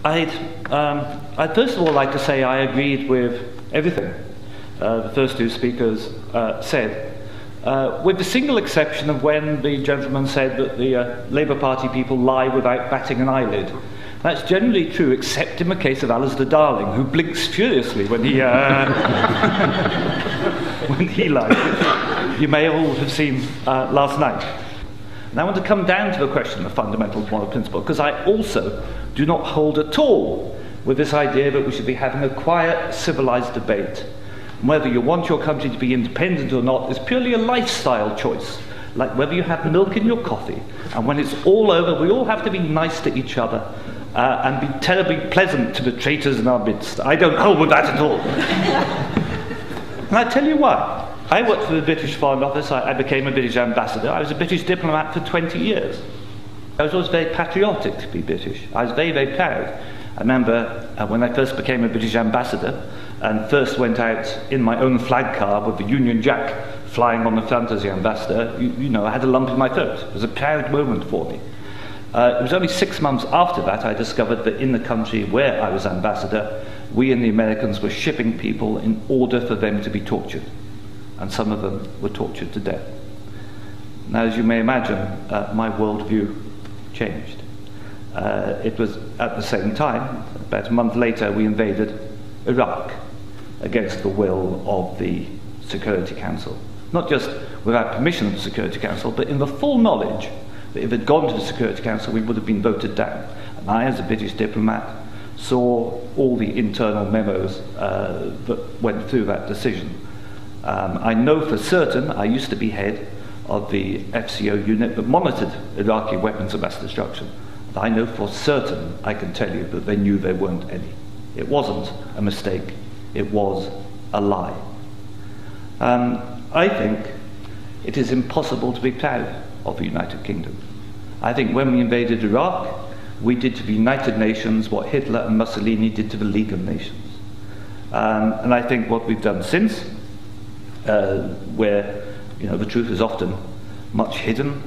I'd first of all like to say I agreed with everything the first two speakers said, with the single exception of when the gentleman said that the Labour Party people lie without batting an eyelid. That's generally true, except in the case of Alistair Darling, who blinks furiously when he when he lies, which you may all have seen last night. And I want to come down to the question of fundamental moral principle, because I also do not hold at all with this idea that we should be having a quiet, civilized debate. And whether you want your country to be independent or not is purely a lifestyle choice, like whether you have milk in your coffee. And when it's all over, we all have to be nice to each other and be terribly pleasant to the traitors in our midst. I don't hold with that at all. And I tell you why. I worked for the British Foreign Office. I became a British ambassador. I was a British diplomat for 20 years. I was always very patriotic to be British. I was very, very proud. I remember when I first became a British ambassador and first went out in my own flag car with the Union Jack flying on the front as the ambassador, you know, I had a lump in my throat. It was a proud moment for me. It was only 6 months after that I discovered that in the country where I was ambassador, we and the Americans were shipping people in order for them to be tortured. And some of them were tortured to death. Now, as you may imagine, my worldview changed. It was at the same time, about a month later, we invaded Iraq against the will of the Security Council. Not just without permission of the Security Council, but in the full knowledge that if it had gone to the Security Council, we would have been voted down. And I, as a British diplomat, saw all the internal memos that went through that decision. I know for certain, I used to be head of the FCO unit that monitored Iraqi weapons of mass destruction. And I know for certain, I can tell you, that they knew there weren't any. It wasn't a mistake, it was a lie. I think it is impossible to be proud of the United Kingdom. I think when we invaded Iraq, we did to the United Nations what Hitler and Mussolini did to the League of Nations. And I think what we've done since, where the truth is often much hidden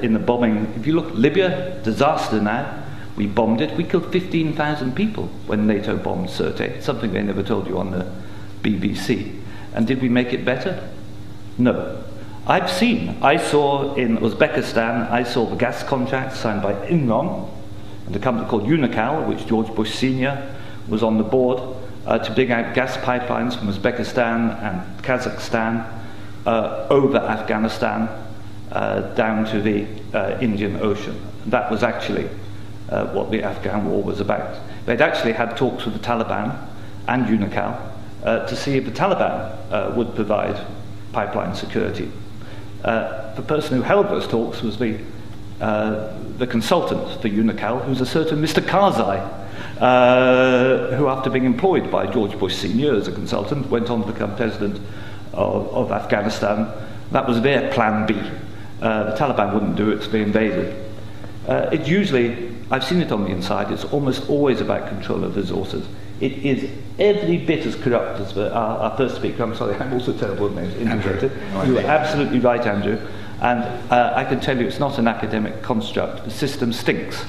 in the bombing. If you look, Libya, disaster now, we bombed it. We killed 15,000 people when NATO bombed Sirte, something they never told you on the BBC. And did we make it better? No. I saw in Uzbekistan, I saw the gas contract signed by Enron and a company called Unocal, which George Bush Sr. was on the board, to dig out gas pipelines from Uzbekistan and Kazakhstan over Afghanistan down to the Indian Ocean. That was actually what the Afghan war was about. They'd actually had talks with the Taliban and Unocal to see if the Taliban would provide pipeline security. The person who held those talks was the consultant for Unocal, who's a certain Mr. Karzai, who, after being employed by George Bush Sr. as a consultant, went on to become president of Afghanistan. That was their plan B. The Taliban wouldn't do it, so they invaded. It usually, I've seen it on the inside, it's almost always about control of resources. It is every bit as corrupt as our first speaker. I'm sorry, I'm also terrible with names. Integrated. You are absolutely right, Andrew. And I can tell you it's not an academic construct. The system stinks.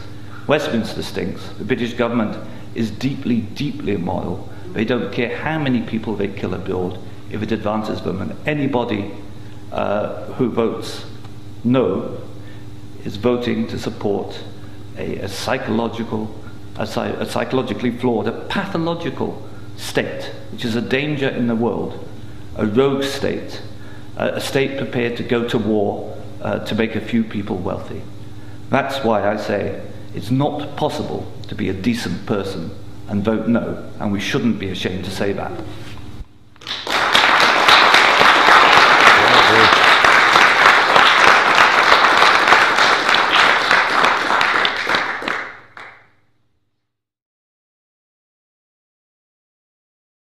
Westminster stinks. The British government is deeply, deeply immoral. They don't care how many people they kill abroad if it advances them. And anybody who votes no is voting to support a psychologically flawed, a pathological state, which is a danger in the world, a rogue state, a state prepared to go to war to make a few people wealthy. That's why I say it's not possible to be a decent person and vote no, and we shouldn't be ashamed to say that.